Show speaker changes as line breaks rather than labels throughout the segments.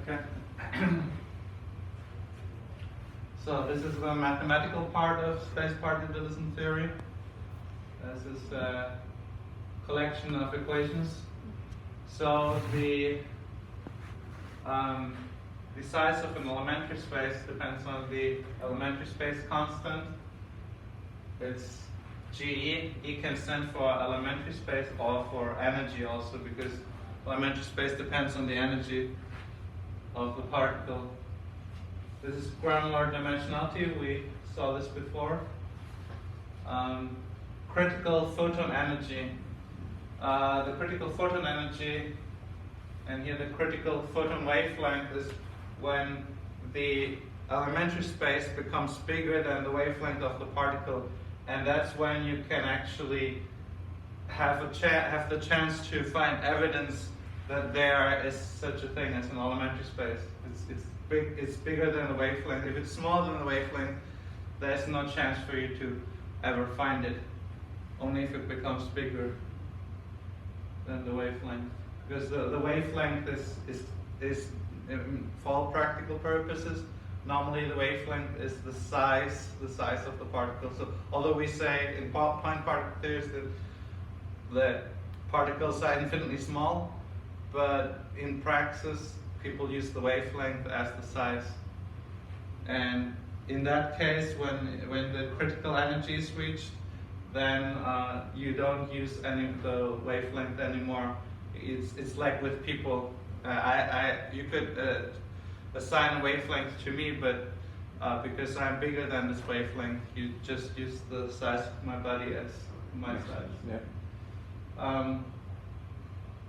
Okay. So this is the mathematical part of space particularism theory. This is a collection of equations. So the size of an elementary space depends on the elementary space constant. It's GE. E can stand for elementary space or for energy also, because elementary space depends on the energy of the particle. This is granular dimensionality. We saw this before. Critical photon energy. The critical photon energy, and here the critical photon wavelength, is when the elementary space becomes bigger than the wavelength of the particle, and that's when you can actually have the chance to find evidence that there is such a thing as an elementary space. It's bigger than the wavelength. If it's smaller than the wavelength, there's no chance for you to ever find it. Only if it becomes bigger than the wavelength. Because the wavelength is for all practical purposes, normally the wavelength is the size of the particle. So although we say in point particle theories that the particles are infinitely small, but in praxis people use the wavelength as the size. And in that case, when the critical energy is reached, then you don't use any of the wavelength anymore. It's like with people. You could assign a wavelength to me, but because I'm bigger than this wavelength, you just use the size of my body as my size.
Yeah.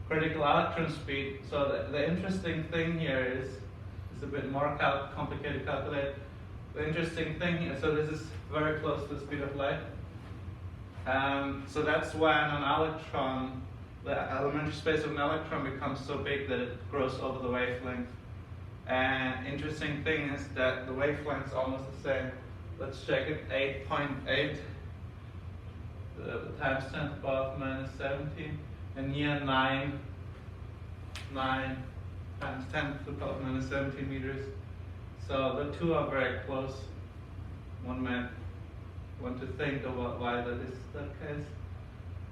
Critical electron speed. So the interesting thing here is a bit more complicated to calculate. The interesting thing here, so this is very close to the speed of light. So that's when an electron, the elementary space of an electron becomes so big that it grows over the wavelength. And interesting thing is that the wavelength is almost the same. Let's check it, 8.8 times 10 to the power of minus 17. And here 9 times 10 to the power of minus 17 meters. So the two are very close. One might want to think about why that is that case.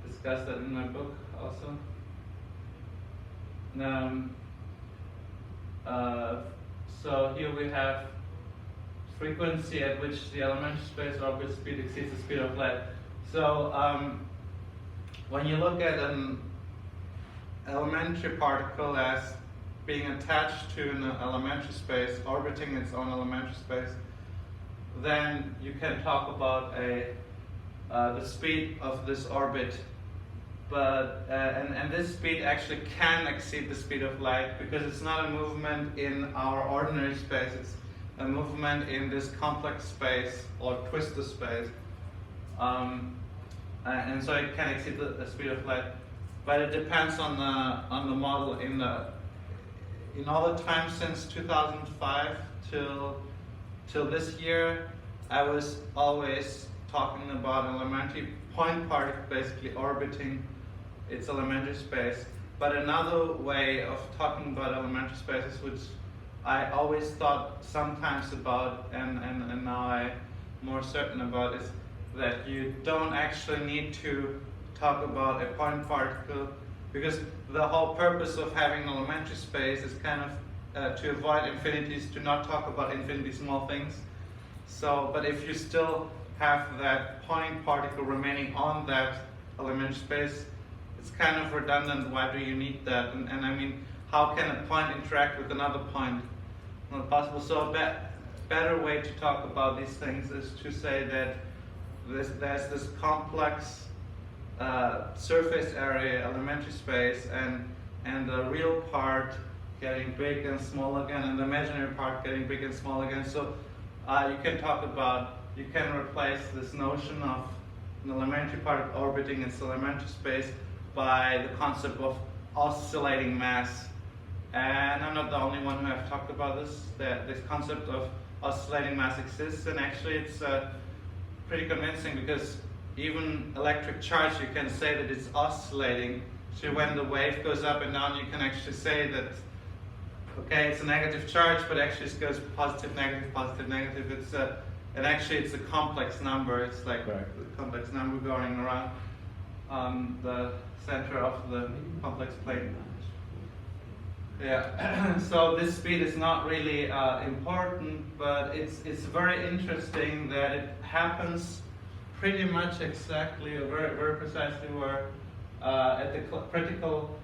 Discuss that in my book also. So here we have frequency at which the elementary space orbit speed exceeds the speed of light. So when you look at an elementary particle as being attached to an elementary space, orbiting its own elementary space, then you can talk about the speed of this orbit. But and this speed actually can exceed the speed of light, because it's not a movement in our ordinary space, it's a movement in this complex space or twistor space. And so it can exceed the speed of light, but it depends on the model. In all the time since 2005 till this year, I was always talking about an elementary point particle basically orbiting its elementary space. But another way of talking about elementary spaces, which I always thought sometimes about, and now I'm more certain about, is that you don't actually need to talk about a point particle, because the whole purpose of having an elementary space is kind of to avoid infinities, to not talk about infinitely small things. So, but if you still have that point particle remaining on that elementary space, it's kind of redundant. Why do you need that? And I mean, how can a point interact with another point? Not possible. So a better way to talk about these things is to say that there's this complex surface area, elementary space, and the real part getting big and small again, and the imaginary part getting big and small again. So you can replace this notion of an elementary part orbiting its elementary space by the concept of oscillating mass. And I'm not the only one who have talked about this. This concept of oscillating mass exists, and actually it's pretty convincing, because even electric charge, you can say that it's oscillating. So when the wave goes up and down, you can actually say that Okay, it's a negative charge, but actually it goes positive, negative, positive, negative. And actually it's a complex number. It's like a complex number going around the center of the complex plane. Yeah. So this speed is not really important, but it's very interesting that it happens pretty much exactly, or very precisely, where at the critical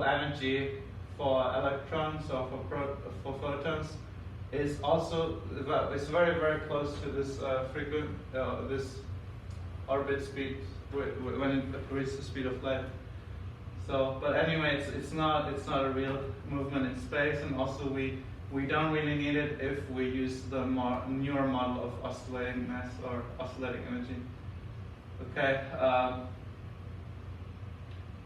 energy for electrons or for photons is also very close to this this orbit speed when it reaches the speed of light. So, but anyway, it's not a real movement in space, and also we don't really need it if we use the newer model of oscillating mass or oscillating energy. Okay.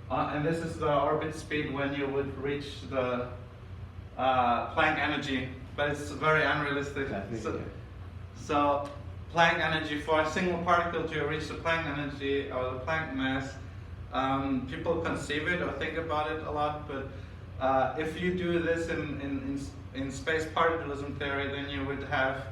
And this is the orbit speed when you would reach the Planck energy, but it's very unrealistic. So Planck energy, for a single particle to reach the Planck energy or the Planck mass, people conceive it or think about it a lot, but if you do this in space particlism theory, then you would have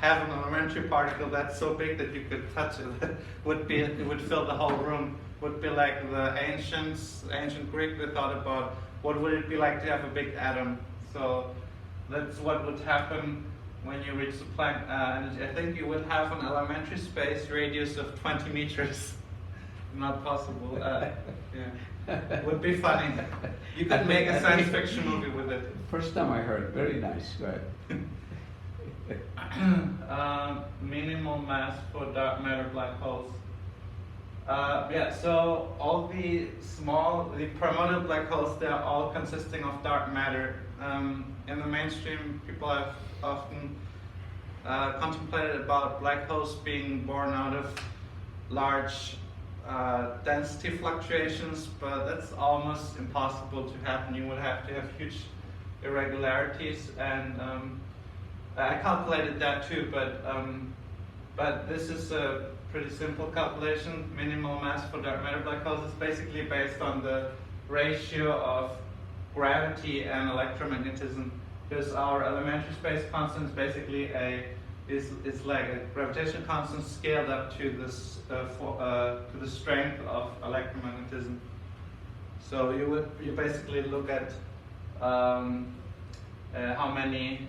an elementary particle that's so big that you could touch it. It would fill the whole room. Would be like the ancient Greek, they thought about what would it be like to have a big atom. So that's what would happen when you reach the Planck energy. I think you would have an elementary space radius of 20 meters. Not possible. Yeah, would be funny. You could make a science fiction movie with it.
First time I heard. Very nice. Go ahead.
Minimal mass for dark matter black holes. Yeah, so all the primordial black holes, they're all consisting of dark matter. In the mainstream, people have often contemplated about black holes being born out of large density fluctuations, but that's almost impossible to happen. You would have to have huge irregularities, and I calculated that too, but this is a pretty simple calculation. Minimal mass for dark matter black holes is basically based on the ratio of gravity and electromagnetism, because our elementary space constant is basically is like a gravitational constant scaled up to this to the strength of electromagnetism. So you basically look at how many.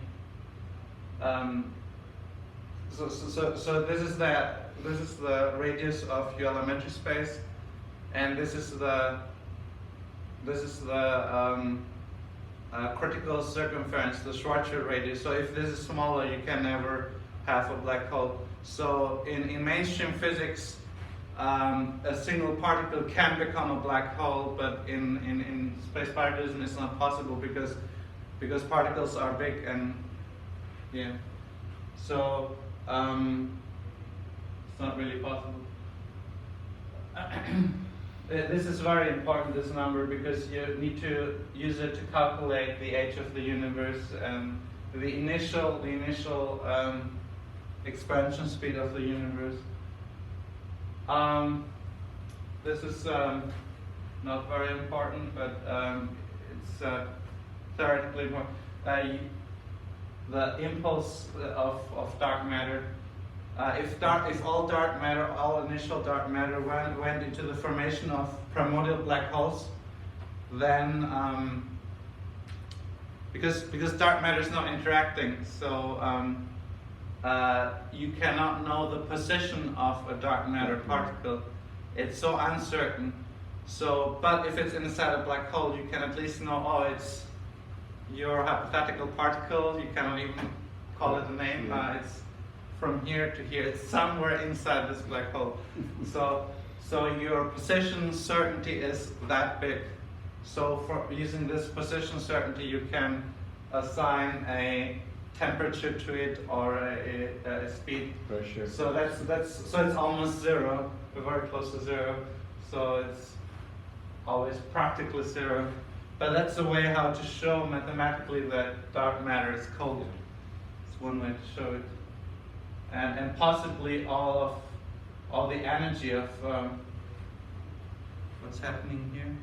So this is the radius of your elementary space, and this is the critical circumference, the Schwarzschild radius. So if this is smaller, you can never have a black hole. So in mainstream physics, a single particle can become a black hole, but in space particlism it's not possible because particles are big, and yeah. So it's not really possible. This is very important, this number, because you need to use it to calculate the age of the universe and the initial expansion speed of the universe. This is not very important, but it's theoretically important. The impulse of dark matter. If all initial dark matter went into the formation of primordial black holes, then because dark matter is not interacting, so you cannot know the position of a dark matter particle. It's so uncertain. So, but if it's inside a black hole, you can at least know, oh, it's your hypothetical particle. You cannot even call it a name. It's from here to here. It's somewhere inside this black hole. So your position certainty is that big. So for using this position certainty, you can assign a temperature to it or a speed.
Pressure.
So so it's almost zero. We're very close to zero. So it's always practically zero. But that's a way how to show mathematically that dark matter is cold. It's one way to show it. And possibly all the energy of what's happening here.